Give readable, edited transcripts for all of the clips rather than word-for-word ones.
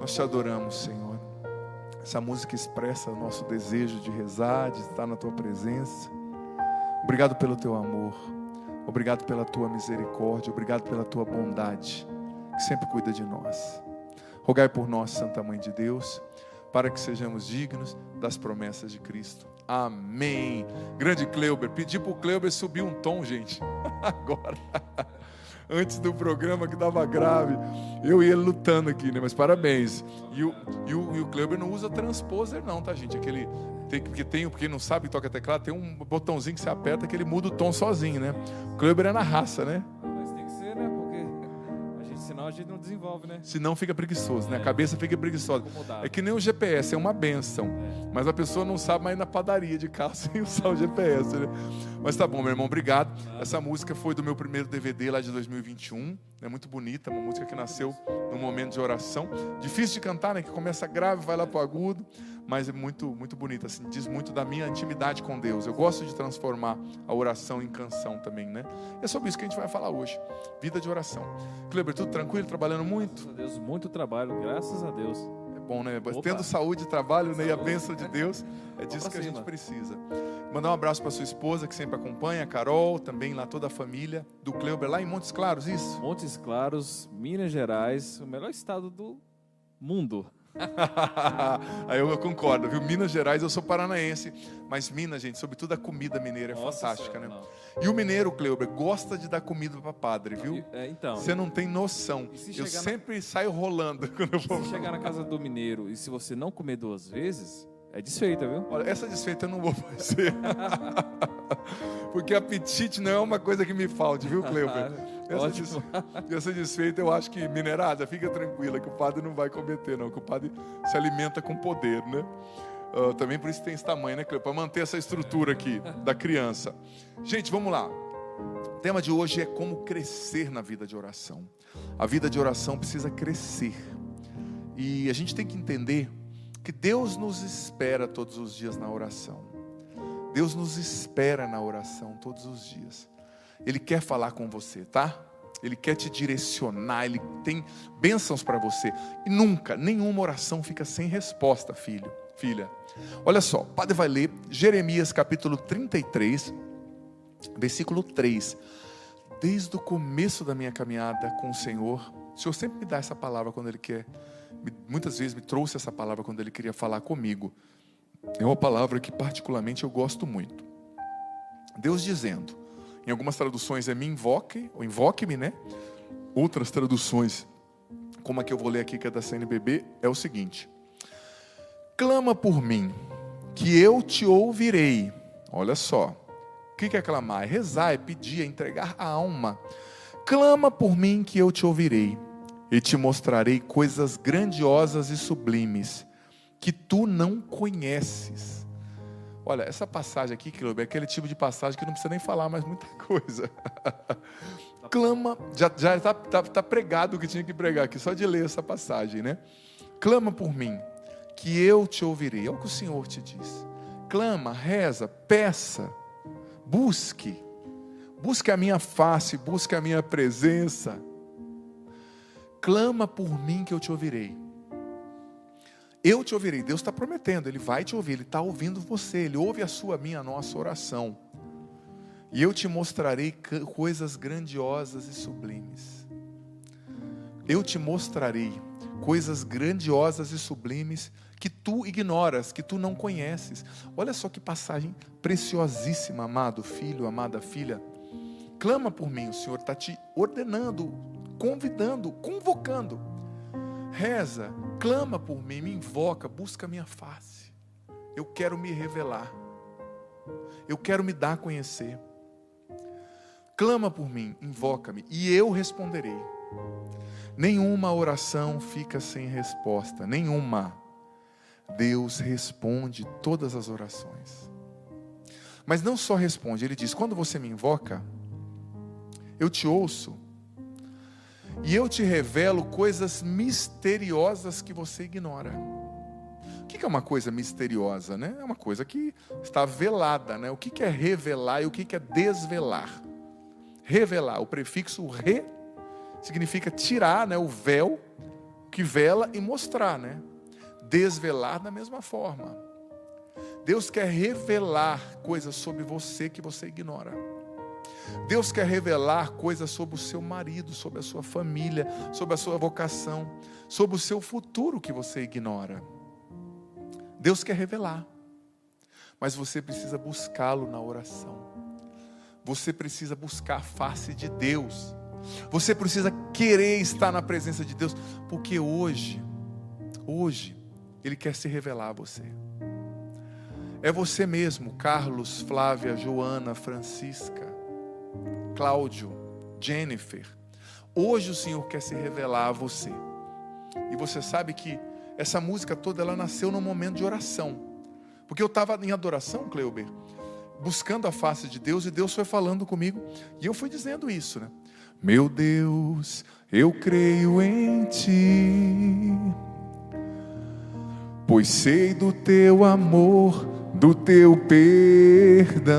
Nós te adoramos, Senhor. Essa música expressa o nosso desejo de rezar, de estar na tua presença. Obrigado pelo teu amor. Obrigado pela tua misericórdia. Obrigado pela tua bondade, que sempre cuida de nós. Rogai por nós, Santa Mãe de Deus, para que sejamos dignos das promessas de Cristo. Amém. Grande Cleuber. Pedi para o Cleuber subir um tom, gente. Agora. Antes do programa que dava grave. Eu e ele lutando aqui, né? Mas parabéns. E o Cleuber não usa transposer não, tá, gente? Aquele... Porque não sabe, toca teclado, tem um botãozinho que você aperta que ele muda o tom sozinho, né? O Cleuber é na raça, né? Mas tem que ser, né? Porque senão a gente não desenvolve, né? Senão fica preguiçoso, né? A cabeça fica preguiçosa. Acomodado. É que nem o GPS, é uma bênção. Mas a pessoa não sabe mais ir na padaria de carro sem usar o GPS, né? Mas tá bom, meu irmão, obrigado. Essa música foi do meu primeiro DVD lá de 2021. É muito bonita, uma música que nasceu num momento de oração. Difícil de cantar, né? Que começa grave, vai lá pro agudo. Mas é muito, muito bonita, assim, diz muito da minha intimidade com Deus. Eu gosto de transformar a oração em canção também, né? É sobre isso que a gente vai falar hoje. Vida de oração. Cleber, tudo tranquilo? Trabalhando muito? Graças a Deus, muito trabalho, graças a Deus. É bom, né? Opa. Tendo saúde e trabalho, né? E a Saúde. bênção de Deus, é disso que a gente cima. precisa. Mandar um abraço para sua esposa, que sempre acompanha, a Carol, também lá toda a família do Cleber, lá em Montes Claros, isso? Montes Claros, Minas Gerais, o melhor estado do mundo. Aí eu concordo, viu? Minas Gerais, eu sou paranaense, mas Minas, gente, sobretudo a comida mineira é Nossa fantástica, Senhora, né? não. E o mineiro, Cleber, gosta de dar comida para padre, viu? Então, Você não tem noção. E se Eu chegar sempre saio rolando quando eu vou. se chegar na casa do mineiro e se você não comer 2 vezes, é desfeita, viu? Olha, essa desfeita eu não vou fazer. Porque apetite não é uma coisa que me falte, viu, Cleber? Ótimo. Essa desfeita eu acho que, minerada, fica tranquila, que o padre não vai cometer, não. Que o padre se alimenta com poder, né? Também por isso tem esse tamanho, né, Cleber? Para manter essa estrutura aqui da criança. Gente, vamos lá. O tema de hoje é como crescer na vida de oração. A vida de oração precisa crescer. E a gente tem que entender que Deus nos espera todos os dias na oração. Deus nos espera na oração todos os dias. Ele quer falar com você, tá? Ele quer te direcionar, Ele tem bênçãos para você. E nunca, nenhuma oração fica sem resposta, filho, filha. Olha só, o padre vai ler Jeremias capítulo 33, versículo 3. Desde o começo da minha caminhada com o Senhor sempre me dá essa palavra quando Ele quer. Muitas vezes me trouxe essa palavra quando Ele queria falar comigo. É uma palavra que particularmente eu gosto muito. Deus dizendo, em algumas traduções é me invoque, ou invoque-me, né? Outras traduções, como a que eu vou ler aqui, que é da CNBB, é o seguinte: clama por mim, que eu te ouvirei. Olha só, o que é clamar? É rezar, é pedir, é entregar a alma. Clama por mim, que eu te ouvirei, e te mostrarei coisas grandiosas e sublimes, que tu não conheces. Olha, essa passagem aqui, Cleber, é aquele tipo de passagem que não precisa nem falar mais muita coisa. Clama, já está pregado o que tinha que pregar aqui, só de ler essa passagem, né? Clama por mim, que eu te ouvirei. É o que o Senhor te diz. Clama, reza, peça, busque a minha face, busque a minha presença. Clama por mim que eu te ouvirei. Eu te ouvirei. Deus está prometendo, Ele vai te ouvir, Ele está ouvindo você, Ele ouve a nossa oração. E eu te mostrarei coisas grandiosas e sublimes. Eu te mostrarei coisas grandiosas e sublimes que tu ignoras, que tu não conheces. Olha só que passagem preciosíssima, amado filho, amada filha. Clama por mim, o Senhor está te ordenando, convidando, convocando. Reza, clama por mim, me invoca, busca a minha face. Eu quero me revelar. Eu quero me dar a conhecer. Clama por mim, invoca-me, e eu responderei. Nenhuma oração fica sem resposta, nenhuma. Deus responde todas as orações. Mas não só responde, Ele diz, quando você me invoca, eu te ouço, e eu te revelo coisas misteriosas que você ignora. O que é uma coisa misteriosa, né? É uma coisa que está velada, né? O que é revelar e o que é desvelar? Revelar, o prefixo re significa tirar, né, o véu que vela e mostrar, né? Desvelar da mesma forma. Deus quer revelar coisas sobre você que você ignora. Deus quer revelar coisas sobre o seu marido, sobre a sua família, sobre a sua vocação, sobre o seu futuro que você ignora. Deus quer revelar, mas você precisa buscá-lo na oração. Você precisa buscar a face de Deus. Você precisa querer estar na presença de Deus, porque hoje, Ele quer se revelar a você. É você mesmo, Carlos, Flávia, Joana, Francisca, Cláudio, Jennifer. Hoje o Senhor quer se revelar a você. E você sabe que essa música toda, ela nasceu num momento de oração. Porque eu estava em adoração, Cleuber, buscando a face de Deus, e Deus foi falando comigo, e eu fui dizendo isso, né? Meu Deus, eu creio em Ti, pois sei do Teu amor, do Teu perdão.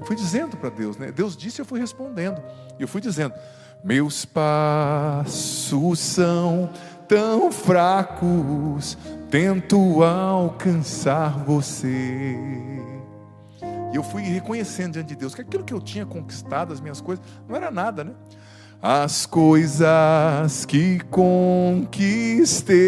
Fui dizendo para Deus, né? Deus disse e eu fui respondendo. E eu fui dizendo, meus passos são tão fracos, tento alcançar você. E eu fui reconhecendo diante de Deus que aquilo que eu tinha conquistado, as minhas coisas, não era nada, né? As coisas que conquistei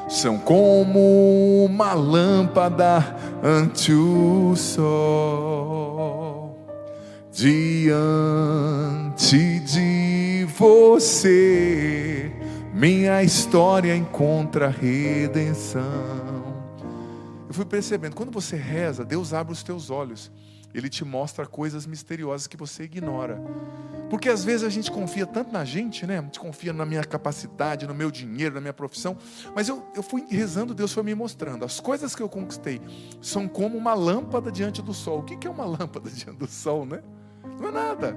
são como uma lâmpada ante o sol. Diante de você, minha história encontra redenção. Eu fui percebendo, quando você reza, Deus abre os teus olhos. Ele te mostra coisas misteriosas que você ignora. Porque às vezes a gente confia tanto na gente, né? A gente confia na minha capacidade, no meu dinheiro, na minha profissão. Mas eu fui rezando, Deus foi me mostrando. As coisas que eu conquistei são como uma lâmpada diante do sol. O que é uma lâmpada diante do sol, né? Não é nada.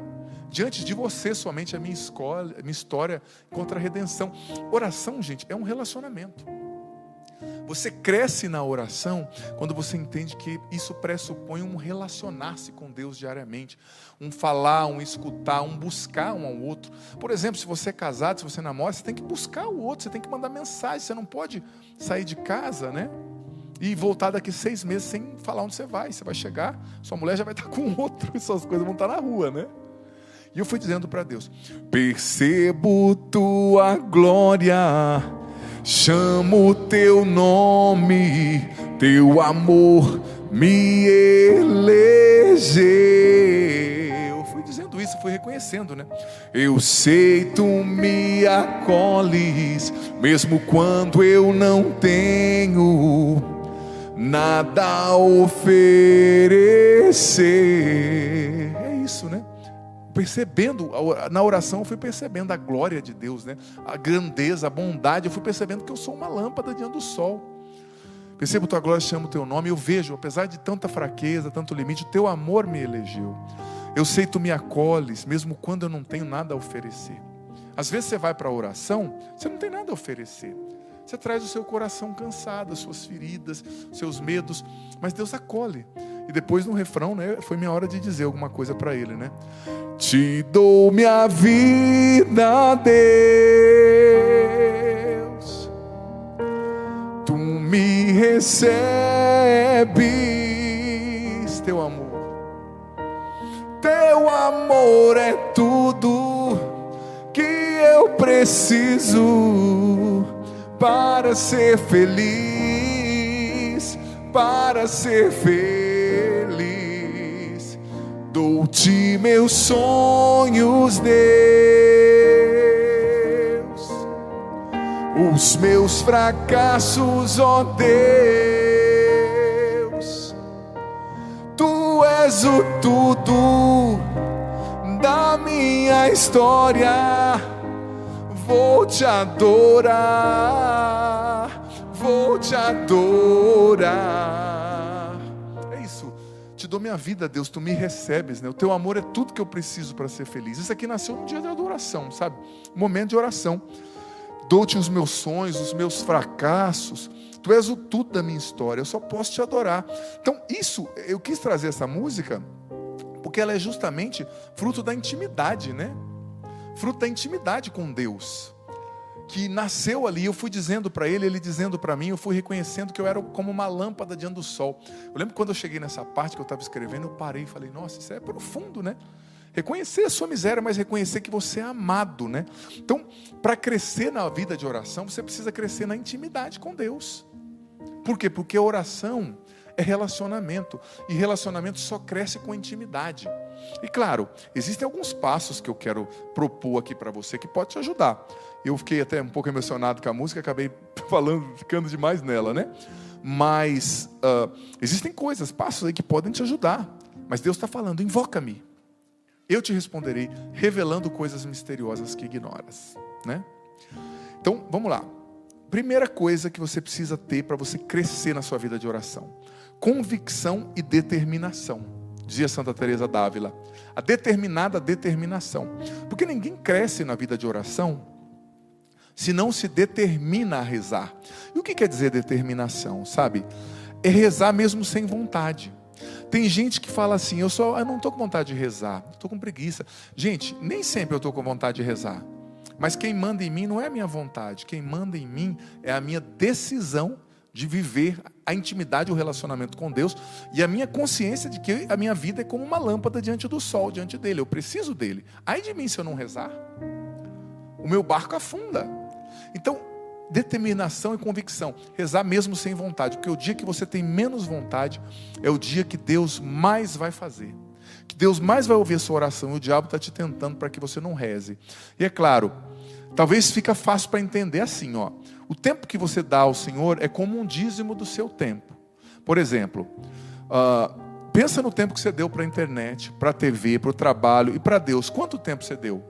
Diante de você somente a minha história encontra a redenção. Oração, gente, é um relacionamento. Você cresce na oração quando você entende que isso pressupõe um relacionar-se com Deus diariamente, um falar, um escutar, um buscar um ao outro. Por exemplo, se você é casado, se você namora, você tem que buscar o outro, você tem que mandar mensagem, você não pode sair de casa, né? E voltar daqui 6 meses sem falar onde você vai. Você vai chegar, sua mulher já vai estar com outro e suas coisas vão estar na rua, né? E eu fui dizendo para Deus, percebo tua glória, chamo o teu nome, teu amor me elegeu. Eu fui dizendo isso, fui reconhecendo, né? Eu sei, tu me acolhes, mesmo quando eu não tenho nada a oferecer. É isso, né? Percebendo, na oração eu fui percebendo a glória de Deus, né? A grandeza, a bondade. Eu fui percebendo que eu sou uma lâmpada diante do sol. Percebo tua glória, chamo o teu nome. Eu vejo, apesar de tanta fraqueza, tanto limite, o teu amor me elegeu. Eu sei, tu me acolhes, mesmo quando eu não tenho nada a oferecer. Às vezes você vai para a oração, você não tem nada a oferecer. Você traz o seu coração cansado, as suas feridas, seus medos, mas Deus acolhe. E depois no refrão, né, foi minha hora de dizer alguma coisa para Ele, né? Te dou minha vida, Deus, tu me recebes, teu amor é tudo que eu preciso para ser feliz, para ser feliz. Dou-te meus sonhos, Deus, os meus fracassos, ó Deus. Tu és o tudo da minha história. Vou te adorar, vou te adorar. É isso. Te dou minha vida, Deus, tu me recebes, né? O teu amor é tudo que eu preciso para ser feliz. Isso aqui nasceu num dia de adoração, sabe? Um momento de oração. Dou-te os meus sonhos, os meus fracassos. Tu és o tudo da minha história. Eu só posso te adorar. Então, isso, eu quis trazer essa música porque ela é justamente fruto da intimidade, né? fruto da intimidade com Deus, que nasceu ali. Eu fui dizendo para ele, ele dizendo para mim, eu fui reconhecendo que eu era como uma lâmpada diante do sol. Eu lembro quando eu cheguei nessa parte que eu estava escrevendo, eu parei e falei, nossa, isso é profundo, né? Reconhecer a sua miséria, mas reconhecer que você é amado, né? Então, para crescer na vida de oração, você precisa crescer na intimidade com Deus. Por quê? Porque oração é relacionamento, e relacionamento só cresce com intimidade. E claro, existem alguns passos que eu quero propor aqui para você, que pode te ajudar. Eu fiquei até um pouco emocionado com a música, acabei ficando demais nela, né? Mas existem coisas, passos aí que podem te ajudar. Mas Deus está falando, invoca-me. Eu te responderei, revelando coisas misteriosas que ignoras, né? Então, vamos lá. Primeira coisa que você precisa ter para você crescer na sua vida de oração: convicção e determinação. Dizia Santa Teresa d'Ávila, a determinada determinação. Porque ninguém cresce na vida de oração se não se determina a rezar. E o que quer dizer determinação, sabe? É rezar mesmo sem vontade. Tem gente que fala assim, eu não estou com vontade de rezar, estou com preguiça. Gente, nem sempre eu estou com vontade de rezar. Mas quem manda em mim não é a minha vontade. Quem manda em mim é a minha decisão de viver a intimidade, o relacionamento com Deus, e a minha consciência de que a minha vida é como uma lâmpada diante do sol, diante dele. Eu preciso dele. Ai de mim se eu não rezar. O meu barco afunda. Então, determinação e convicção. Rezar mesmo sem vontade. Porque o dia que você tem menos vontade é o dia que Deus mais vai fazer. Que Deus mais vai ouvir a sua oração, e o diabo está te tentando para que você não reze. E é claro, talvez fica fácil para entender assim, ó. O tempo que você dá ao Senhor é como um dízimo do seu tempo. Por exemplo, pensa no tempo que você deu para a internet, para a TV, para o trabalho e para Deus. Quanto tempo você deu?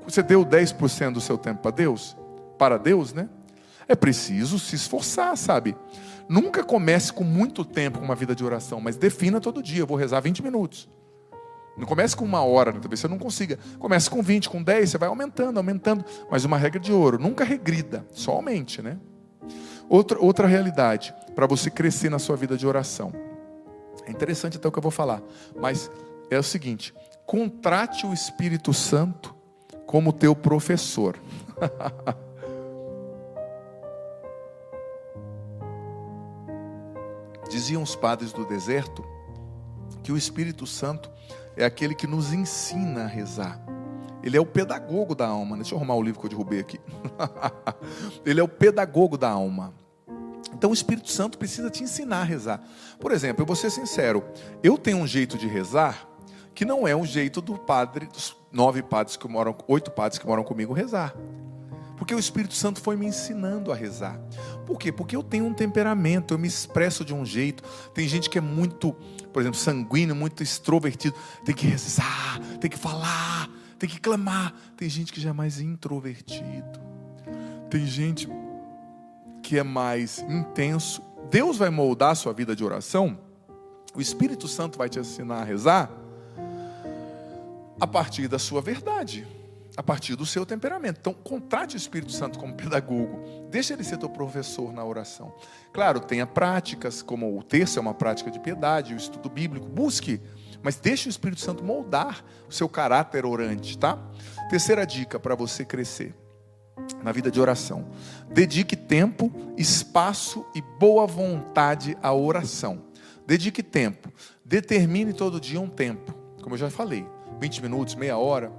Você deu 10% do seu tempo para Deus? Para Deus, né? É preciso se esforçar, sabe? Nunca comece com muito tempo com uma vida de oração, mas defina todo dia, eu vou rezar 20 minutos. Não comece com 1 hora, né? Talvez você não consiga. Comece com 20, com 10, você vai aumentando. Mas uma regra de ouro, nunca regrida, só aumente, né? Outra realidade, para você crescer na sua vida de oração. É interessante até o que eu vou falar, mas é o seguinte: contrate o Espírito Santo como teu professor. Diziam os padres do deserto que o Espírito Santo é aquele que nos ensina a rezar. Ele é o pedagogo da alma. Deixa eu arrumar o livro que eu derrubei aqui. Ele é o pedagogo da alma. Então o Espírito Santo precisa te ensinar a rezar. Por exemplo, eu vou ser sincero, eu tenho um jeito de rezar que não é o jeito do padre, dos 8 padres que moram comigo rezar. Porque o Espírito Santo foi me ensinando a rezar. Por quê? Porque eu tenho um temperamento, eu me expresso de um jeito. Tem gente que é muito, por exemplo, sanguíneo, muito extrovertido. Tem que rezar, tem que falar, tem que clamar. Tem gente que já é mais introvertido. Tem gente que é mais intenso. Deus vai moldar a sua vida de oração. O Espírito Santo vai te ensinar a rezar a partir da sua verdade, a partir do seu temperamento. Então, contrate o Espírito Santo como pedagogo. Deixa ele ser teu professor na oração. Claro, tenha práticas, como o terço é uma prática de piedade, o estudo bíblico. Busque, mas deixe o Espírito Santo moldar o seu caráter orante, tá? Terceira dica para você crescer na vida de oração: dedique tempo, espaço e boa vontade à oração. Dedique tempo. Determine todo dia um tempo. Como eu já falei, 20 minutos, meia hora.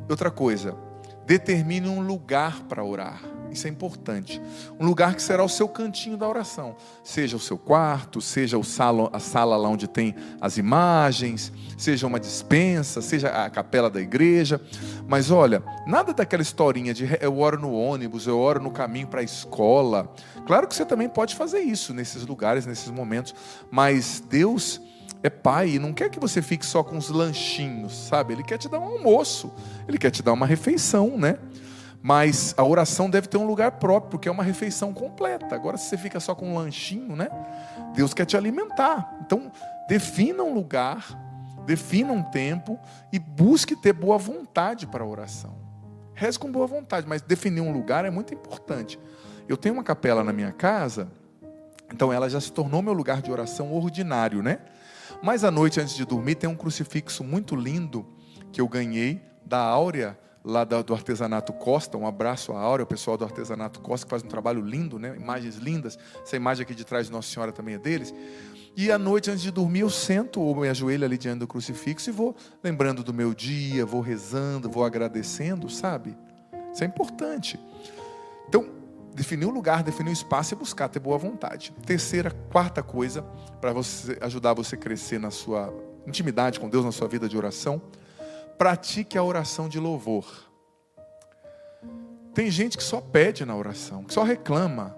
Outra coisa, determine um lugar para orar. Isso é importante. Um lugar que será o seu cantinho da oração. Seja o seu quarto, seja a sala lá onde tem as imagens, seja uma despensa, seja a capela da igreja. Mas olha, nada daquela historinha de eu oro no ônibus, eu oro no caminho para a escola. Claro que você também pode fazer isso nesses lugares, nesses momentos. Mas Deus é pai e não quer que você fique só com os lanchinhos, sabe? Ele quer te dar um almoço, ele quer te dar uma refeição, né? Mas a oração deve ter um lugar próprio, porque é uma refeição completa. Agora, se você fica só com um lanchinho, né? Deus quer te alimentar. Então, defina um lugar, defina um tempo e busque ter boa vontade para a oração. Reze com boa vontade, mas definir um lugar é muito importante. Eu tenho uma capela na minha casa, então ela já se tornou meu lugar de oração ordinário, né? Mas à noite, antes de dormir, tem um crucifixo muito lindo que eu ganhei da Áurea, lá do Artesanato Costa. Um abraço à Áurea, o pessoal do Artesanato Costa, que faz um trabalho lindo, né? Imagens lindas. Essa imagem aqui de trás de Nossa Senhora também é deles. E à noite, antes de dormir, eu sento ou me ajoelho ali diante do crucifixo e vou lembrando do meu dia, vou rezando, vou agradecendo, sabe? Isso é importante. Então, definir o lugar, definir o espaço e buscar ter boa vontade. Terceira, quarta coisa, para ajudar você a crescer na sua intimidade com Deus, na sua vida de oração, pratique a oração de louvor. Tem gente que só pede na oração, que só reclama.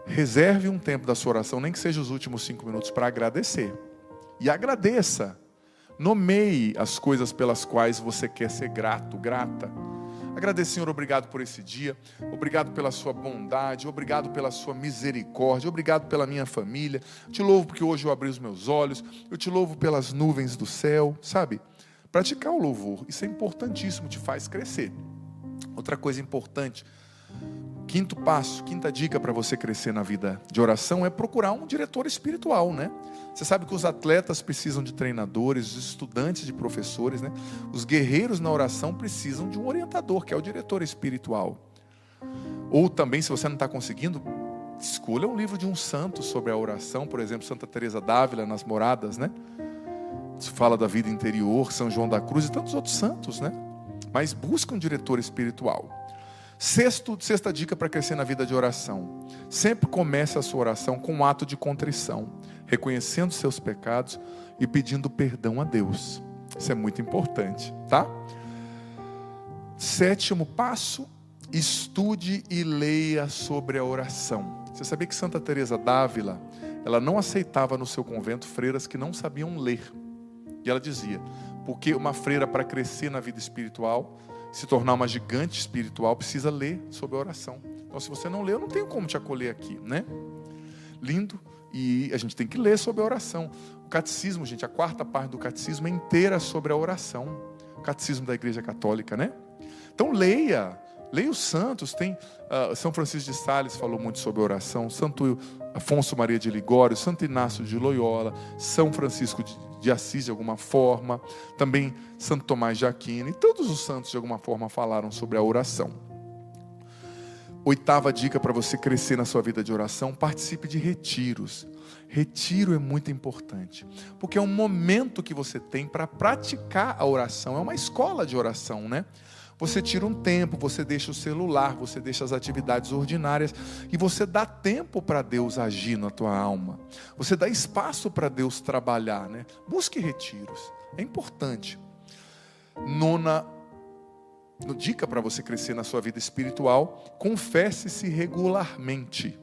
Reserve um tempo da sua oração, nem que seja os últimos 5 minutos, para agradecer. E agradeça. Nomeie as coisas pelas quais você quer ser grato, grata. Agradeço, Senhor, obrigado por esse dia, obrigado pela sua bondade, obrigado pela sua misericórdia, obrigado pela minha família, te louvo porque hoje eu abri os meus olhos, eu te louvo pelas nuvens do céu, sabe? Praticar o louvor, isso é importantíssimo, te faz crescer. Outra coisa importante, quinto passo, quinta dica para você crescer na vida de oração é procurar um diretor espiritual, né? Você sabe que os atletas precisam de treinadores, os estudantes de professores, né? Os guerreiros na oração precisam de um orientador, que é o diretor espiritual. Ou também, se você não está conseguindo, escolha um livro de um santo sobre a oração, por exemplo, Santa Teresa d'Ávila, nas Moradas, né? Fala da vida interior, São João da Cruz e tantos outros santos, né? Mas busca um diretor espiritual. Sexta dica para crescer na vida de oração. Sempre comece a sua oração com um ato de contrição, reconhecendo seus pecados e pedindo perdão a Deus. Isso é muito importante, tá? Sétimo passo, estude e leia sobre a oração. Você sabia que Santa Teresa d'Ávila, ela não aceitava no seu convento freiras que não sabiam ler. E ela dizia, porque uma freira para crescer na vida espiritual, se tornar uma gigante espiritual, precisa ler sobre a oração. Então, se você não lê, eu não tenho como te acolher aqui, né? Lindo. E a gente tem que ler sobre a oração. O catecismo, gente, a quarta parte do catecismo é inteira sobre a oração. O catecismo da Igreja Católica, né? Então, leia os santos. Tem São Francisco de Sales falou muito sobre a oração. Santo Afonso Maria de Ligório, Santo Inácio de Loyola, São Francisco de Assis de alguma forma, também Santo Tomás de Aquino, e todos os santos de alguma forma falaram sobre a oração. Oitava dica para você crescer na sua vida de oração, participe de retiros. Retiro é muito importante, porque é um momento que você tem para praticar a oração, é uma escola de oração, né? Você tira um tempo, você deixa o celular, você deixa as atividades ordinárias e você dá tempo para Deus agir na tua alma. Você dá espaço para Deus trabalhar, né? Busque retiros, é importante. Nona dica para você crescer na sua vida espiritual, confesse-se regularmente.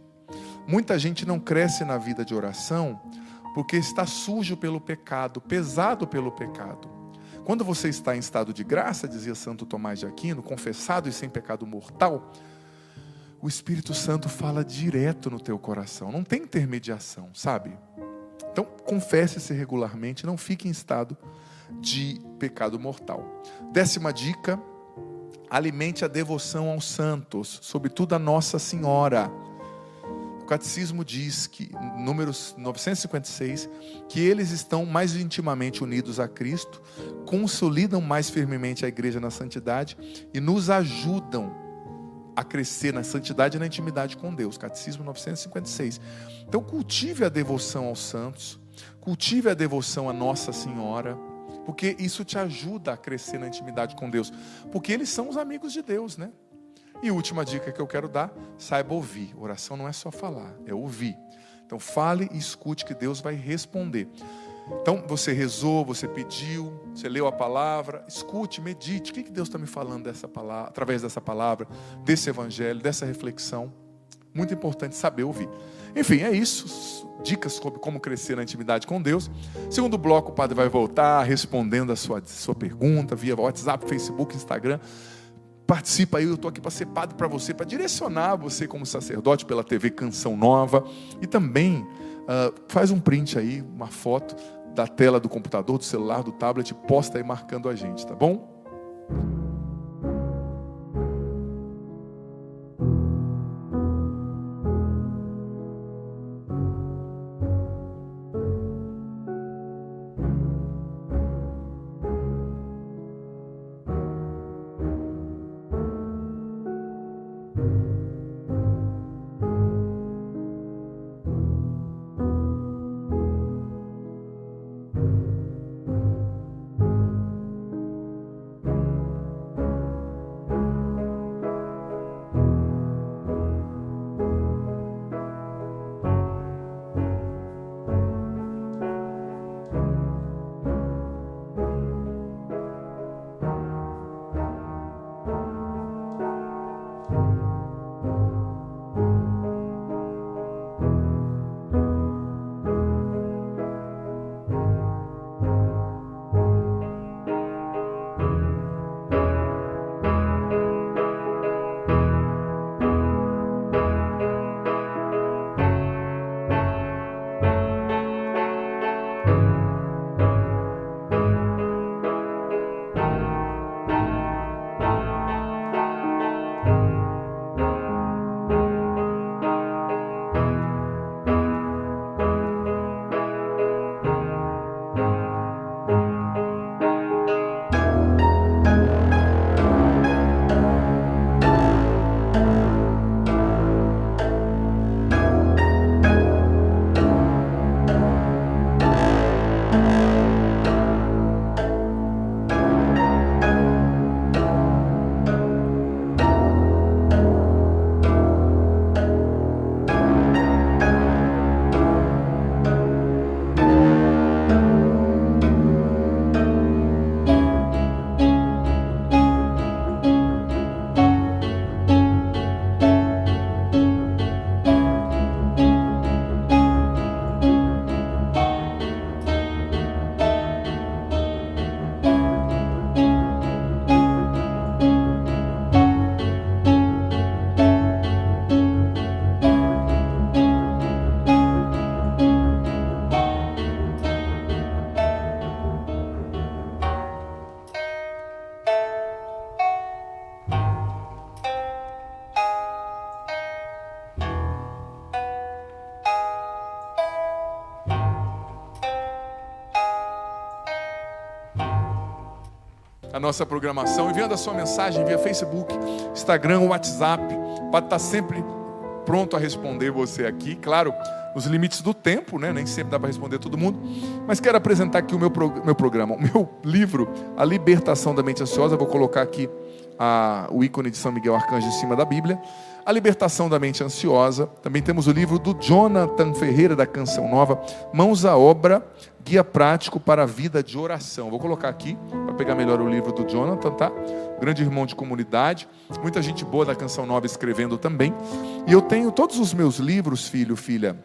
Muita gente não cresce na vida de oração porque está sujo pelo pecado, pesado pelo pecado. Quando você está em estado de graça, dizia Santo Tomás de Aquino, confessado e sem pecado mortal, o Espírito Santo fala direto no teu coração, não tem intermediação, sabe? Então, confesse-se regularmente, não fique em estado de pecado mortal. 10ª dica, alimente a devoção aos santos, sobretudo a Nossa Senhora. O Catecismo diz que, números 956, que eles estão mais intimamente unidos a Cristo, consolidam mais firmemente a igreja na santidade e nos ajudam a crescer na santidade e na intimidade com Deus. Catecismo 956. Então cultive a devoção aos santos, cultive a devoção a Nossa Senhora, porque isso te ajuda a crescer na intimidade com Deus, porque eles são os amigos de Deus, né? E última dica que eu quero dar, saiba ouvir. Oração não é só falar, é ouvir. Então fale e escute que Deus vai responder. Então você rezou, você pediu, você leu a palavra, escute, medite. O que Deus está me falando dessa palavra, através dessa palavra, desse evangelho, dessa reflexão? Muito importante saber ouvir. Enfim, é isso. Dicas sobre como crescer na intimidade com Deus. Segundo bloco, o padre vai voltar respondendo a sua pergunta via WhatsApp, Facebook, Instagram. Participa aí, eu estou aqui para ser padre para você, para direcionar você como sacerdote pela TV Canção Nova. E também faz um print aí, uma foto da tela do computador, do celular, do tablet, posta aí marcando a gente, tá bom? a nossa programação, enviando a sua mensagem via Facebook, Instagram, WhatsApp. O Padre está sempre pronto a responder você aqui, claro, nos limites do tempo, né? Nem sempre dá para responder todo mundo, mas quero apresentar aqui o meu programa, o meu livro, A Libertação da Mente Ansiosa. Vou colocar aqui o ícone de São Miguel Arcanjo em cima da Bíblia. A Libertação da Mente Ansiosa. Também temos o livro do Jonathan Ferreira, da Canção Nova, Mãos à Obra, Guia Prático para a Vida de Oração. Vou colocar aqui, para pegar melhor o livro do Jonathan, tá? Grande irmão de comunidade, muita gente boa da Canção Nova escrevendo também. E eu tenho todos os meus livros, filho, filha,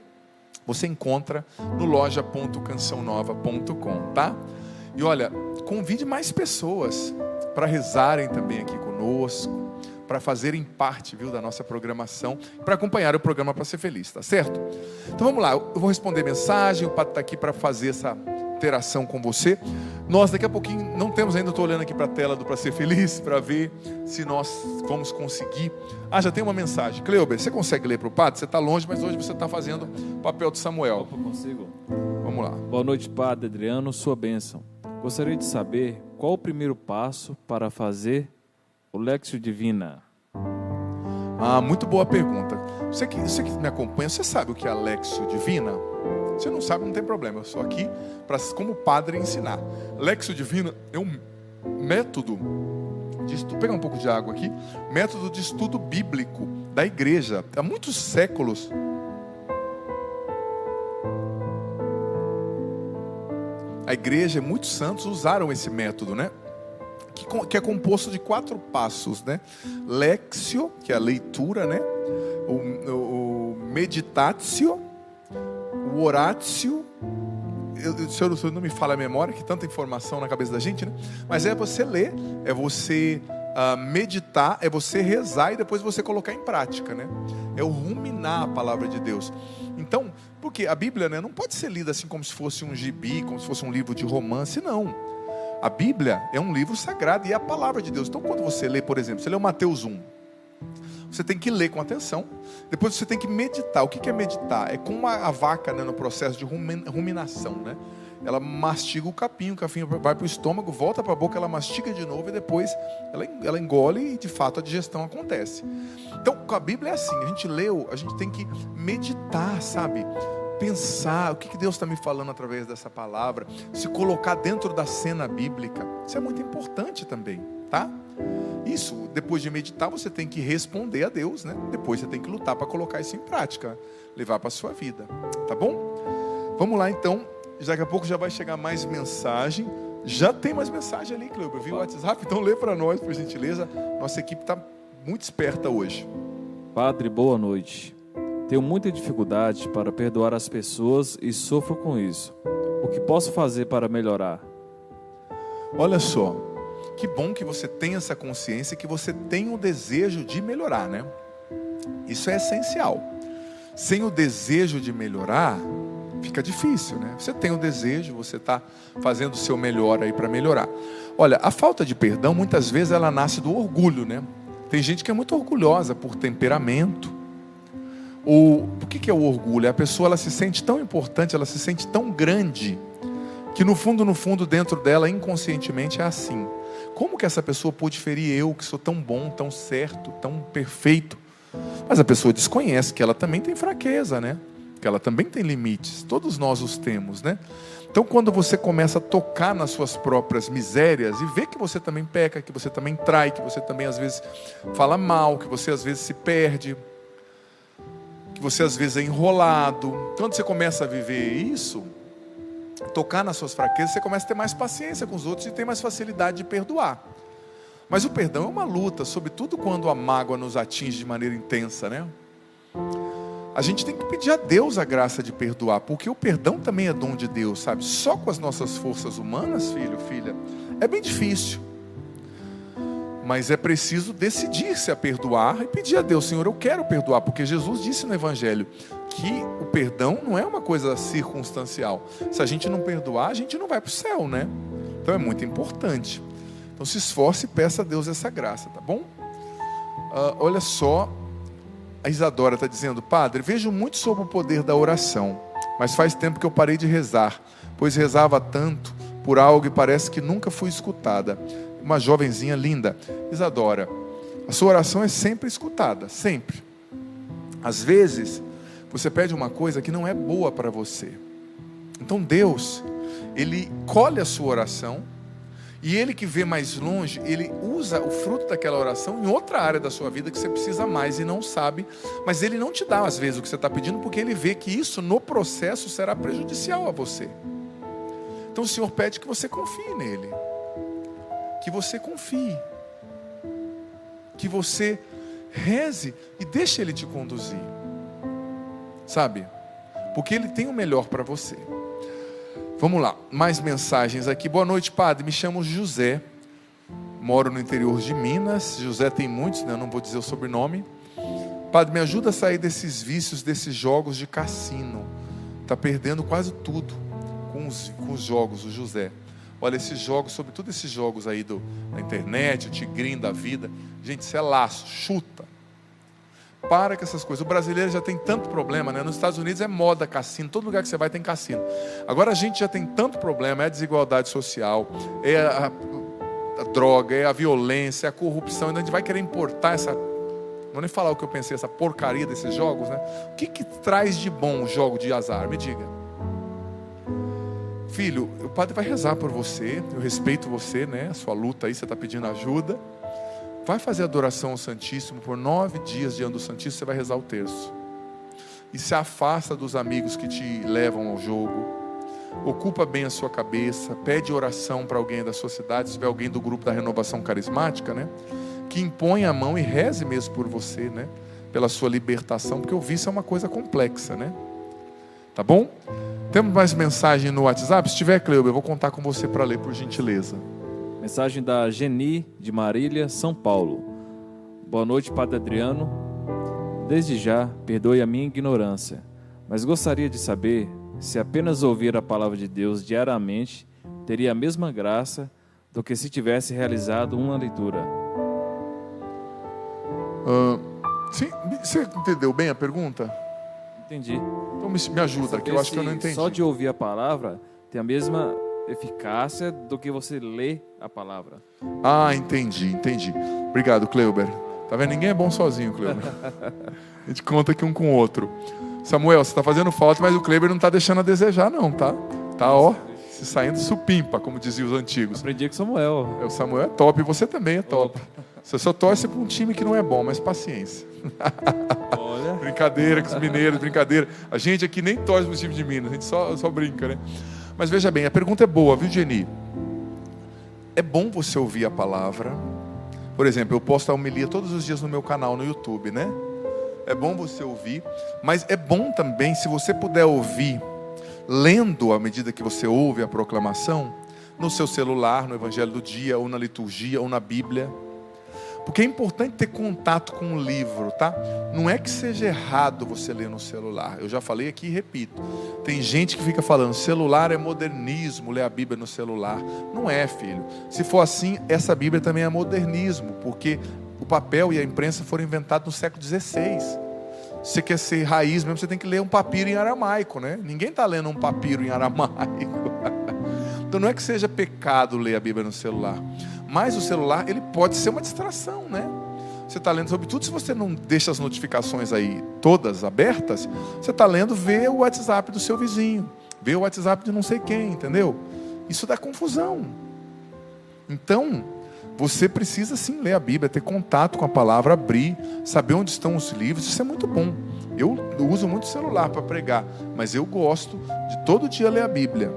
você encontra no loja.cançãonova.com, tá? E olha, convide mais pessoas para rezarem também aqui conosco, para fazerem parte, viu, da nossa programação, para acompanhar o programa Para Ser Feliz, tá certo? Então vamos lá, eu vou responder mensagem, o Padre está aqui para fazer essa interação com você. Nós daqui a pouquinho, não temos ainda, estou olhando aqui para a tela do Para Ser Feliz, para ver se nós vamos conseguir. Já tem uma mensagem. Cleuber, você consegue ler para o Padre? Você está longe, mas hoje você está fazendo o papel de Samuel. Opa, consigo. Vamos lá. Boa noite, Padre Adriano, sua bênção. Gostaria de saber qual o primeiro passo para fazer o Lectio Divina. Muito boa pergunta. Você que me acompanha, você sabe o que é a Lectio Divina? Se não sabe, não tem problema. Eu sou aqui para, como padre, ensinar. Lectio Divina é um método de estudo. Vou pegar um pouco de água aqui. Método de estudo bíblico da igreja. Há muitos séculos. A igreja e muitos santos usaram esse método, né? Que é composto de 4 passos, né? Lectio, que é a leitura, né? O meditatio, o oratio. O senhor não me fala a memória, que tanta informação na cabeça da gente, né? Mas é você ler, é você meditar, é você rezar e depois você colocar em prática, né? É o ruminar a palavra de Deus. Então, porque a Bíblia, né, não pode ser lida assim como se fosse um gibi, como se fosse um livro de romance, não. A Bíblia é um livro sagrado e é a palavra de Deus. Então, quando você lê, por exemplo, você lê o Mateus 1, você tem que ler com atenção, depois você tem que meditar. O que é meditar? É como a vaca, né, no processo de ruminação, né? Ela mastiga o capim vai para o estômago, volta para a boca, ela mastiga de novo e depois ela engole e de fato a digestão acontece. Então, com a Bíblia é assim, a gente leu, a gente tem que meditar, sabe? Pensar o que Deus está me falando através dessa palavra, se colocar dentro da cena bíblica. Isso é muito importante também, tá? Isso, depois de meditar, você tem que responder a Deus, né? Depois você tem que lutar para colocar isso em prática, levar para a sua vida, tá bom? Vamos lá então, daqui a pouco já vai chegar mais mensagem. Já tem mais mensagem ali, Cleuber, eu vi o WhatsApp, então lê para nós, por gentileza. Nossa equipe está muito esperta hoje. Padre, boa noite. Tenho muita dificuldade para perdoar as pessoas e sofro com isso. O que posso fazer para melhorar? Olha só, que bom que você tem essa consciência, que você tem o desejo de melhorar, né? Isso é essencial. Sem o desejo de melhorar, fica difícil, né? Você tem o desejo, você está fazendo o seu melhor aí para melhorar. Olha, a falta de perdão, muitas vezes ela nasce do orgulho, né? Tem gente que é muito orgulhosa por temperamento. O que é o orgulho? A pessoa, ela se sente tão importante, ela se sente tão grande, que no fundo, dentro dela, inconscientemente é assim. Como que essa pessoa pôde ferir eu, que sou tão bom, tão certo, tão perfeito? Mas a pessoa desconhece que ela também tem fraqueza, né? Que ela também tem limites. Todos nós os temos, né? Então, quando você começa a tocar nas suas próprias misérias e vê que você também peca, que você também trai, que você também às vezes fala mal, que você às vezes se perde, que você às vezes é enrolado. Quando você começa a viver isso, tocar nas suas fraquezas, você começa a ter mais paciência com os outros e tem mais facilidade de perdoar. Mas o perdão é uma luta, sobretudo quando a mágoa nos atinge de maneira intensa, né? A gente tem que pedir a Deus a graça de perdoar, porque o perdão também é dom de Deus, sabe? Só com as nossas forças humanas, filho, filha, é bem difícil. Mas é preciso decidir-se a perdoar e pedir a Deus, Senhor, eu quero perdoar, porque Jesus disse no Evangelho que o perdão não é uma coisa circunstancial. Se a gente não perdoar, a gente não vai para o céu, né? Então é muito importante. Então se esforce e peça a Deus essa graça, tá bom? Olha só, a Isadora está dizendo: Padre, vejo muito sobre o poder da oração, mas faz tempo que eu parei de rezar, pois rezava tanto por algo e parece que nunca fui escutada. uma jovenzinha linda. Isadora, a sua oração é sempre escutada, sempre. Às vezes, você pede uma coisa que não é boa para você. Então Deus, Ele colhe a sua oração, e Ele que vê mais longe, Ele usa o fruto daquela oração em outra área da sua vida que você precisa mais e não sabe. Mas Ele não te dá às vezes o que você está pedindo, porque Ele vê que isso no processo será prejudicial a você. Então o Senhor pede que você confie nele, que você confie, que você reze e deixe Ele te conduzir, sabe? Porque Ele tem o melhor para você. Vamos lá, mais mensagens aqui. Boa noite, padre, me chamo José, moro no interior de Minas. José tem muitos, né? Eu não vou dizer o sobrenome. Padre, me ajuda a sair desses vícios, desses jogos de cassino. Está perdendo quase tudo com os jogos, o José. Olha, esses jogos, sobretudo esses jogos aí da internet, o tigrinho da vida. Gente, isso é laço, chuta. Para com essas coisas. O brasileiro já tem tanto problema, né? Nos Estados Unidos é moda cassino. Todo lugar que você vai tem cassino. Agora a gente já tem tanto problema. É a desigualdade social, é a droga, é a violência, é a corrupção. Ainda a gente vai querer importar essa... Não vou nem falar o que eu pensei, essa porcaria desses jogos, né? O que traz de bom o jogo de azar? Me diga. Filho, o padre vai rezar por você. Eu respeito você, né? A sua luta aí, você está pedindo ajuda. Vai fazer adoração ao Santíssimo por 9 dias diante do Santíssimo, você vai rezar o terço. E se afasta dos amigos que te levam ao jogo. Ocupa bem a sua cabeça. Pede oração para alguém da sua cidade, se tiver alguém do grupo da renovação carismática, né? Que impõe a mão e reze mesmo por você, né? Pela sua libertação, porque o vício é uma coisa complexa, né? Tá bom? Temos mais mensagem no WhatsApp? Se tiver, Cleuber, eu vou contar com você para ler, por gentileza. Mensagem da Geni, de Marília, São Paulo. Boa noite, Padre Adriano. Desde já, perdoe a minha ignorância, mas gostaria de saber se apenas ouvir a palavra de Deus diariamente teria a mesma graça do que se tivesse realizado uma leitura. Sim, você entendeu bem a pergunta? Entendi. Então me ajuda, que eu acho que eu não entendi. Só de ouvir a palavra tem a mesma eficácia do que você lê a palavra. Ah, entendi. Obrigado, Cleuber. Tá vendo? Ninguém é bom sozinho, Cleuber. A gente conta aqui um com o outro. Samuel, você está fazendo falta, mas o Cleuber não está deixando a desejar, não, tá? Tá, ó, se saindo supimpa, como diziam os antigos. Aprendi com Samuel. O Samuel é top, e você também é top. Você só torce para um time que não é bom, mas paciência. Olha. Brincadeira com os mineiros, brincadeira. A gente aqui nem torce para o time de Minas, a gente só brinca, né? Mas veja bem, a pergunta é boa, viu, Geni? É bom você ouvir a palavra. Por exemplo, eu posto a homilia todos os dias no meu canal no YouTube, né? É bom você ouvir, mas é bom também, se você puder ouvir, lendo à medida que você ouve a proclamação, no seu celular, no Evangelho do Dia, ou na liturgia, ou na Bíblia. Porque é importante ter contato com o livro, tá? Não é que seja errado você ler no celular. Eu já falei aqui e repito. Tem gente que fica falando, celular é modernismo, ler a Bíblia no celular. Não é, filho. Se for assim, essa Bíblia também é modernismo, porque o papel e a imprensa foram inventados no século XVI. Se você quer ser raiz mesmo, você tem que ler um papiro em aramaico, né? Ninguém está lendo um papiro em aramaico. Então não é que seja pecado ler a Bíblia no celular. Mas o celular, ele pode ser uma distração, né? Você está lendo, sobretudo se você não deixa as notificações aí todas abertas, você está lendo, vê o WhatsApp do seu vizinho, vê o WhatsApp de não sei quem, entendeu? Isso dá confusão. Então, você precisa sim ler a Bíblia, ter contato com a palavra, abrir, saber onde estão os livros, isso é muito bom. Eu uso muito o celular para pregar, mas eu gosto de todo dia ler a Bíblia.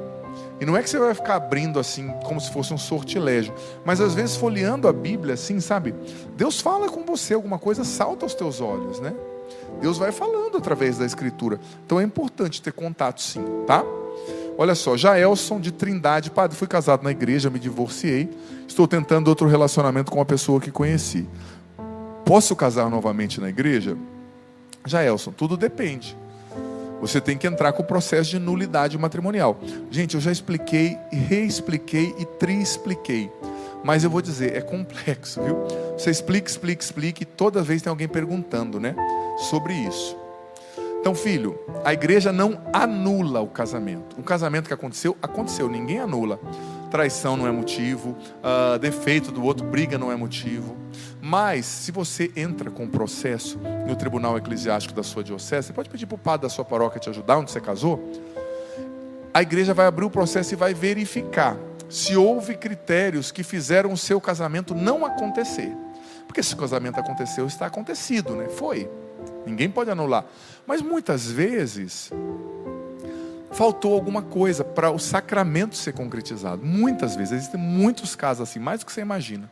E não é que você vai ficar abrindo assim, como se fosse um sortilégio. Mas às vezes folheando a Bíblia assim, sabe? Deus fala com você, alguma coisa salta aos teus olhos, né? Deus vai falando através da Escritura. Então é importante ter contato sim, tá? Olha só, Jaelson de Trindade. Padre, fui casado na igreja, me divorciei. Estou tentando outro relacionamento com uma pessoa que conheci. Posso casar novamente na igreja? Jaelson, tudo depende. Você tem que entrar com o processo de nulidade matrimonial. Gente, eu já expliquei, reexpliquei e triexpliquei. Mas eu vou dizer, é complexo, viu? Você explica e toda vez tem alguém perguntando, né? Sobre isso. Então, filho, a igreja não anula o casamento. O casamento que aconteceu, ninguém anula. traição não é motivo, defeito do outro, briga não é motivo. Mas, se você entra com um processo no tribunal eclesiástico da sua diocese, você pode pedir para o padre da sua paróquia te ajudar, onde você casou. A igreja vai abrir o processo e vai verificar se houve critérios que fizeram o seu casamento não acontecer. Porque se o casamento aconteceu, está acontecido, né? Foi. Ninguém pode anular. Mas muitas vezes faltou alguma coisa para o sacramento ser concretizado. Muitas vezes, existem muitos casos assim, mais do que você imagina.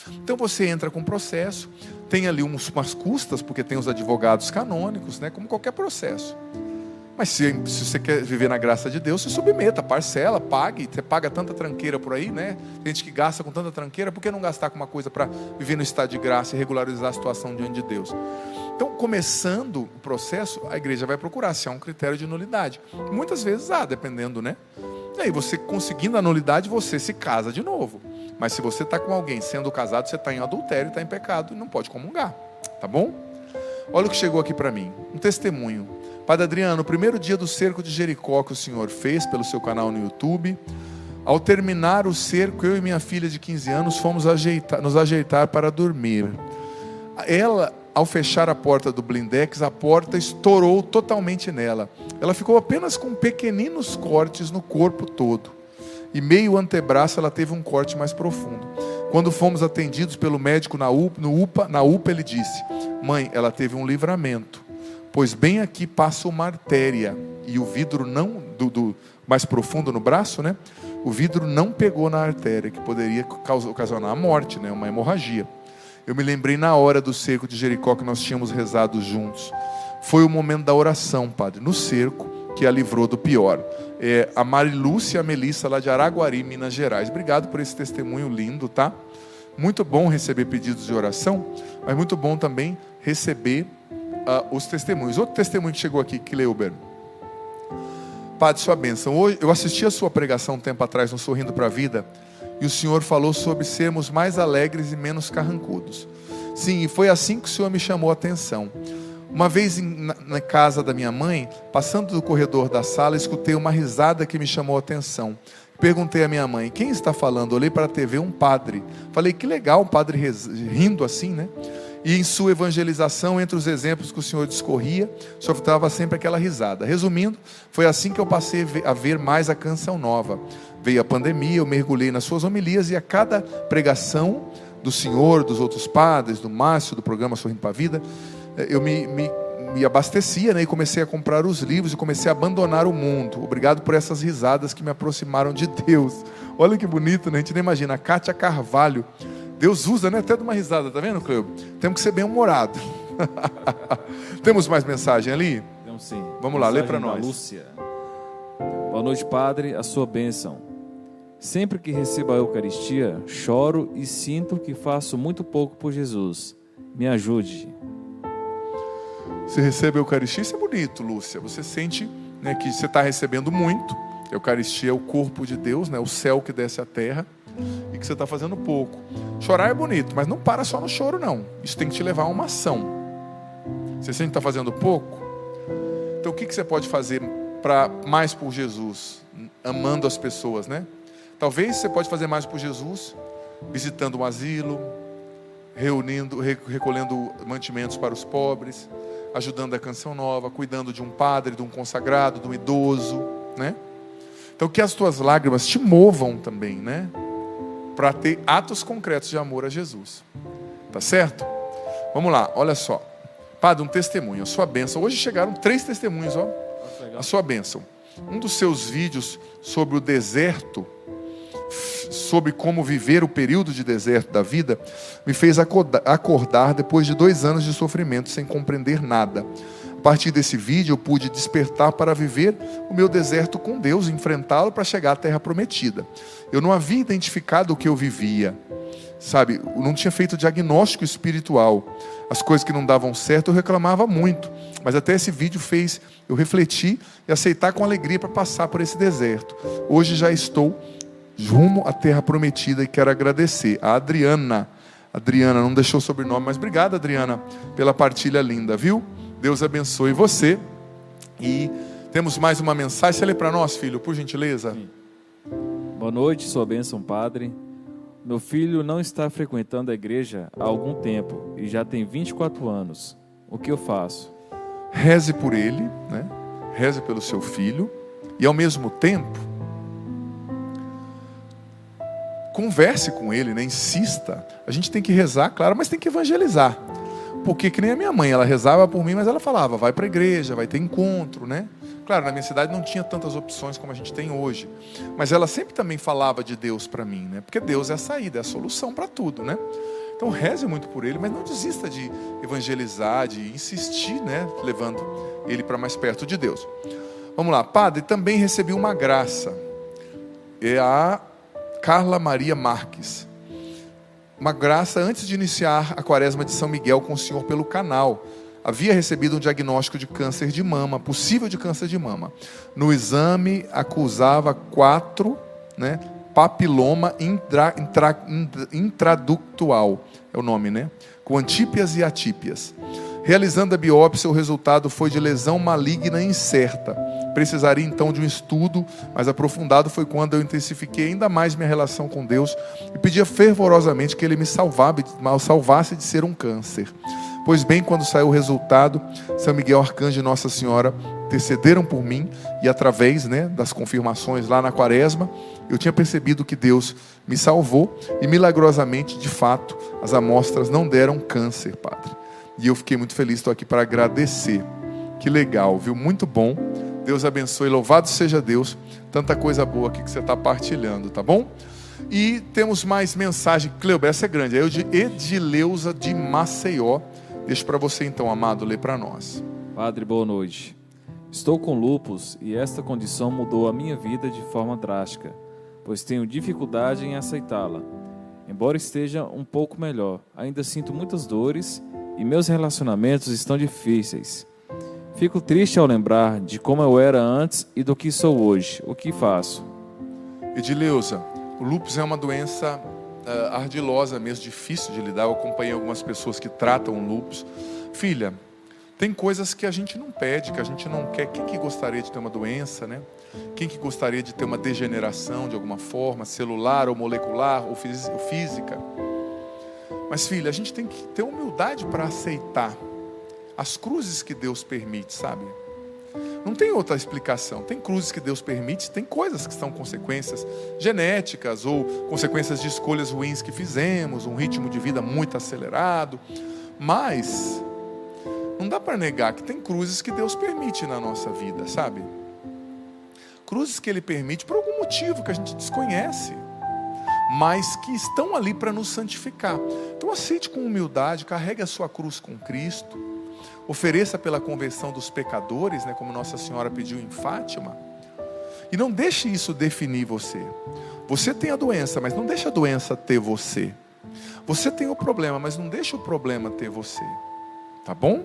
Então você entra com o processo, tem ali umas custas, porque tem os advogados canônicos, né? Como qualquer processo. Mas se você quer viver na graça de Deus, se submeta, parcela, pague. Você paga tanta tranqueira por aí, né? Tem gente que gasta com tanta tranqueira, por que não gastar com uma coisa para viver no estado de graça e regularizar a situação diante de Deus? Então, começando o processo, a igreja vai procurar se há um critério de nulidade. Muitas vezes há, dependendo, né? E aí, você conseguindo a nulidade, você se casa de novo. Mas se você está com alguém sendo casado, você está em adultério, está em pecado e não pode comungar. Tá bom? Olha o que chegou aqui para mim. Um testemunho. Padre Adriano, no primeiro dia do cerco de Jericó que o senhor fez pelo seu canal no YouTube, ao terminar o cerco, eu e minha filha de 15 anos fomos nos ajeitar para dormir. Ela, ao fechar a porta do blindex, a porta estourou totalmente nela. Ela ficou apenas com pequeninos cortes no corpo todo. E meio antebraço ela teve um corte mais profundo. Quando fomos atendidos pelo médico na UPA, ele disse: mãe, ela teve um livramento, pois bem aqui passa uma artéria, e o vidro não, mais profundo no braço, né? O vidro não pegou na artéria, que poderia ocasionar a morte, né? Uma hemorragia. Eu me lembrei na hora do cerco de Jericó que nós tínhamos rezado juntos. Foi o momento da oração, padre, no cerco, que a livrou do pior. A Marilúcia e a Melissa, lá de Araguari, Minas Gerais. Obrigado por esse testemunho lindo, tá? Muito bom receber pedidos de oração, mas muito bom também receber os testemunhos. Outro testemunho que chegou aqui, Cleuber. Padre, sua bênção. Hoje, eu assisti a sua pregação um tempo atrás no Sorrindo para a Vida, e o senhor falou sobre sermos mais alegres e menos carrancudos. Sim, e foi assim que o senhor me chamou a atenção. Uma vez na casa da minha mãe, passando do corredor da sala, escutei uma risada que me chamou a atenção. Perguntei à minha mãe: quem está falando? Olhei para a TV, um padre. Falei: que legal, um padre rindo assim, né? E em sua evangelização, entre os exemplos que o senhor discorria, o senhor dava sempre aquela risada. Resumindo, foi assim que eu passei a ver mais a Canção Nova. Veio a pandemia, eu mergulhei nas suas homilias, e a cada pregação do senhor, dos outros padres, do Márcio, do programa Sorrindo para a Vida, eu me abastecia, né, e comecei a comprar os livros e comecei a abandonar o mundo. Obrigado por essas risadas que me aproximaram de Deus. Olha que bonito, né? A gente nem imagina. A Kátia Carvalho, Deus usa, né? Até de uma risada, tá vendo, Cleo? Temos que ser bem-humorado. Temos mais mensagem ali? Temos sim. Vamos lá, lê para Mensagem da nós. Lúcia. Boa noite, padre, a sua bênção. Sempre que recebo a Eucaristia, choro e sinto que faço muito pouco por Jesus. Me ajude. Você recebe a Eucaristia, isso é bonito, Lúcia. Você sente, né, que você está recebendo muito. A Eucaristia é o corpo de Deus, né, o céu que desce à terra, e que você está fazendo pouco. Chorar é bonito, mas não para só no choro, não. Isso tem que te levar a uma ação. Você sente que está fazendo pouco? Então o que você pode fazer para mais por Jesus? Amando as pessoas, né? Talvez você pode fazer mais por Jesus visitando um asilo, recolhendo mantimentos para os pobres, ajudando a Canção Nova, cuidando de um padre, de um consagrado, de um idoso, né? Então que as tuas lágrimas te movam também, né? Para ter atos concretos de amor a Jesus. Tá certo? Vamos lá, olha só. Padre, um testemunho, a sua bênção. Hoje chegaram 3 testemunhos, ó. A sua bênção. Um dos seus vídeos sobre o deserto, sobre como viver o período de deserto da vida, me fez acordar depois de 2 anos de sofrimento sem compreender nada. A partir desse vídeo eu pude despertar para viver o meu deserto com Deus, enfrentá-lo para chegar à terra prometida. Eu não havia identificado o que eu vivia, sabe? Eu não tinha feito diagnóstico espiritual. As coisas que não davam certo eu reclamava muito, mas até esse vídeo fez eu refletir e aceitar com alegria para passar por esse deserto. Hoje já estou rumo à terra prometida e quero agradecer a Adriana. Adriana não deixou o sobrenome, mas obrigado, Adriana, pela partilha linda, viu? Deus abençoe você. E temos mais uma mensagem. Você lê para nós, filho, por gentileza? Sim. Boa noite, sua bênção, padre. Meu filho não está frequentando a igreja há algum tempo e já tem 24 anos. O que eu faço? Reze por ele, né? Reze pelo seu filho e ao mesmo tempo converse com ele, né? Insista. A gente tem que rezar, claro, mas tem que evangelizar. Porque que nem a minha mãe, ela rezava por mim, mas ela falava, vai para a igreja, vai ter encontro, né? Claro, na minha cidade não tinha tantas opções como a gente tem hoje. Mas ela sempre também falava de Deus para mim, né? Porque Deus é a saída, é a solução para tudo, né? Então reze muito por ele, mas não desista de evangelizar, de insistir, né? Levando ele para mais perto de Deus. Vamos lá, padre, também recebi uma graça. É a Carla Maria Marques. Uma graça antes de iniciar a quaresma de São Miguel com o senhor pelo canal. Havia recebido um diagnóstico de câncer de mama, possível de câncer de mama. No exame acusava 4, né, papiloma intraductual, é o nome, né? Com antípias e atípias. Realizando a biópsia, o resultado foi de lesão maligna incerta. Precisaria então de um estudo mais aprofundado. Foi quando eu intensifiquei ainda mais minha relação com Deus e pedia fervorosamente que Ele me salvasse de ser um câncer. Pois bem, quando saiu o resultado, São Miguel Arcanjo e Nossa Senhora intercederam por mim e através, né, das confirmações lá na quaresma, eu tinha percebido que Deus me salvou e milagrosamente, de fato, as amostras não deram câncer, padre. E eu fiquei muito feliz, estou aqui para agradecer. Que legal, viu? Muito bom. Deus abençoe, louvado seja Deus. Tanta coisa boa aqui que você está partilhando, tá bom? E temos mais mensagem. Cleuber, essa é grande. É o de Edileuza de Maceió. Deixo para você então, amado, ler para nós. Padre, boa noite. Estou com lúpus e esta condição mudou a minha vida de forma drástica, pois tenho dificuldade em aceitá-la. Embora esteja um pouco melhor, ainda sinto muitas dores e meus relacionamentos estão difíceis. Fico triste ao lembrar de como eu era antes e do que sou hoje. O que faço? Edileuza, o lúpus é uma doença ardilosa mesmo, difícil de lidar. Eu acompanhei algumas pessoas que tratam o lúpus. Filha, tem coisas que a gente não pede, que a gente não quer. Quem que gostaria de ter uma doença, né? Quem que gostaria de ter uma degeneração de alguma forma, celular ou molecular ou física? Mas, filha, a gente tem que ter humildade para aceitar as cruzes que Deus permite, sabe? Não tem outra explicação. Tem cruzes que Deus permite, tem coisas que são consequências genéticas ou consequências de escolhas ruins que fizemos, um ritmo de vida muito acelerado. Mas não dá para negar que tem cruzes que Deus permite na nossa vida, sabe? Cruzes que Ele permite por algum motivo que a gente desconhece, mas que estão ali para nos santificar. Então aceite com humildade, carregue a sua cruz com Cristo, ofereça pela conversão dos pecadores, né, como Nossa Senhora pediu em Fátima, e não deixe isso definir você. Você tem a doença, mas não deixe a doença ter você. Você tem o problema, mas não deixe o problema ter você. Tá bom?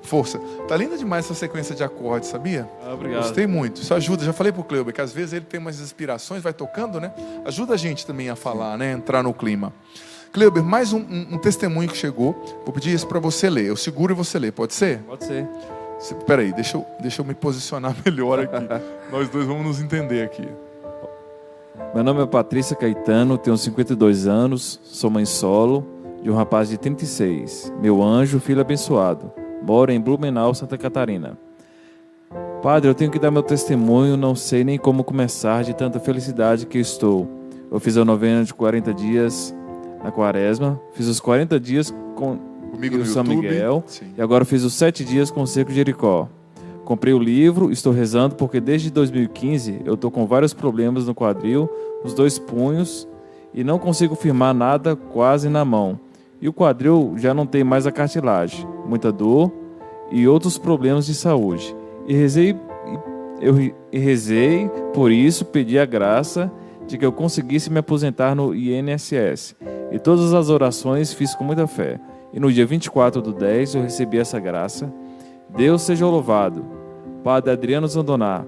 Força. Tá linda demais essa sequência de acordes, sabia? Obrigado. Gostei muito. Isso ajuda. Já falei pro Cleuber que às vezes ele tem umas inspirações, vai tocando, né? Ajuda a gente também a falar, né? Entrar no clima. Cleuber, mais um testemunho que chegou. Vou pedir isso para você ler. Eu seguro e você lê. Pode ser? Pode ser. Espera aí, deixa eu me posicionar melhor aqui. Nós dois vamos nos entender aqui. Meu nome é Patrícia Caetano, tenho 52 anos, sou mãe solo de um rapaz de 36. Meu anjo, filho abençoado. Moro em Blumenau, Santa Catarina. Padre, eu tenho que dar meu testemunho, não sei nem como começar de tanta felicidade que estou. Eu fiz a novena de 40 dias na quaresma, fiz os 40 dias comigo no São YouTube, Miguel, sim. E agora fiz os 7 dias com o Seco de Jericó. Comprei o livro, estou rezando porque desde 2015 eu estou com vários problemas no quadril, nos 2 punhos e não consigo firmar nada quase na mão. E o quadril já não tem mais a cartilagem, muita dor e outros problemas de saúde. E rezei, por isso pedi a graça de que eu conseguisse me aposentar no INSS. E todas as orações fiz com muita fé. E no dia 24/10 eu recebi essa graça. Deus seja louvado. Padre Adriano Zandoná,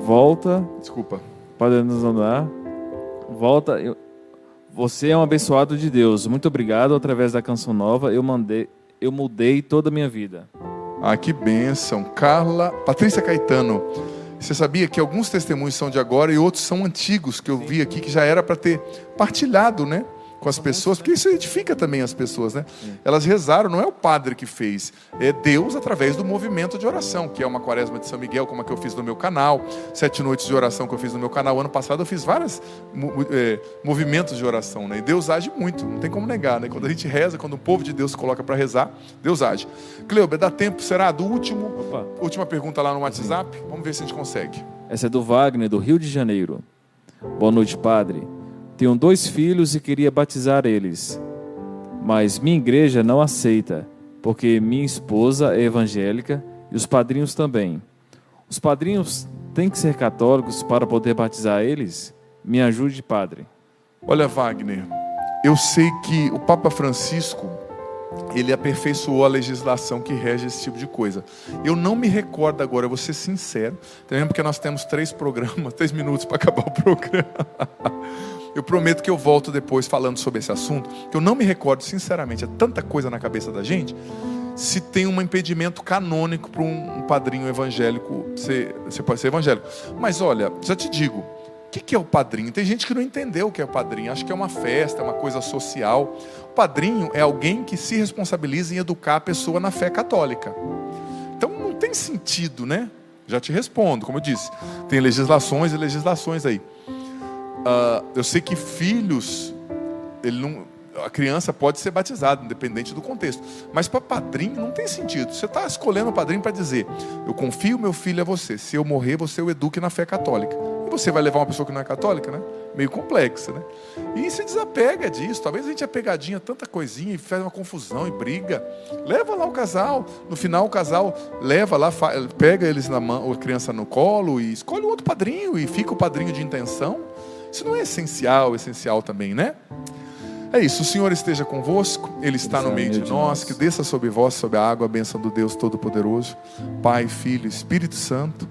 volta. Desculpa. Padre Adriano Zandoná, volta. Você é um abençoado de Deus. Muito obrigado. Através da Canção Nova, eu mudei toda a minha vida. Ah, que bênção. Patrícia Caetano, Você sabia que alguns testemunhos são de agora e outros são antigos, que eu vi aqui, que já era para ter partilhado, né, com as pessoas, porque isso edifica também as pessoas, né? Elas rezaram, não é o padre que fez, é Deus através do movimento de oração, que é uma quaresma de São Miguel, como a que eu fiz no meu canal, 7 noites de oração que eu fiz no meu canal. Ano passado eu fiz vários movimentos de oração, né? E Deus age muito, não tem como negar, né? Quando a gente reza, quando o povo de Deus se coloca para rezar, Deus age. Cleuber, dá tempo, será? Do última pergunta lá no WhatsApp? Vamos ver se a gente consegue. Essa é do Wagner, do Rio de Janeiro. Boa noite, padre. Tenho 2 filhos e queria batizar eles, mas minha igreja não aceita, porque minha esposa é evangélica e os padrinhos também. Os padrinhos têm que ser católicos para poder batizar eles? Me ajude, padre. Olha, Wagner, eu sei que o Papa Francisco, ele aperfeiçoou a legislação que rege esse tipo de coisa. Eu não me recordo agora, eu vou ser sincero, também porque nós temos 3 minutos para acabar o programa. Eu prometo que eu volto depois falando sobre esse assunto, que eu não me recordo, sinceramente, é tanta coisa na cabeça da gente, se tem um impedimento canônico para um padrinho evangélico, você pode ser evangélico. Mas olha, já te digo, o que é o padrinho? Tem gente que não entendeu o que é o padrinho, acha que é uma festa, é uma coisa social. O padrinho é alguém que se responsabiliza em educar a pessoa na fé católica. Então não tem sentido, né? Já te respondo, como eu disse, tem legislações e legislações aí. Eu sei que filhos, a criança pode ser batizada, independente do contexto. Mas para padrinho não tem sentido. Você está escolhendo o padrinho para dizer: eu confio meu filho a você. Se eu morrer, você o eduque na fé católica. E você vai levar uma pessoa que não é católica, né? Meio complexa, né? E se desapega disso. Talvez a gente é pegadinha, tanta coisinha, e faz uma confusão e briga. Leva lá o casal. No final o casal leva lá, pega eles na mão, a criança no colo e escolhe um outro padrinho e fica o padrinho de intenção. Isso não é essencial também, né? É isso, o Senhor esteja convosco, Ele está no meio de nós, que desça sobre vós, sobre a água, a bênção do Deus Todo-Poderoso, Pai, Filho, Espírito Santo,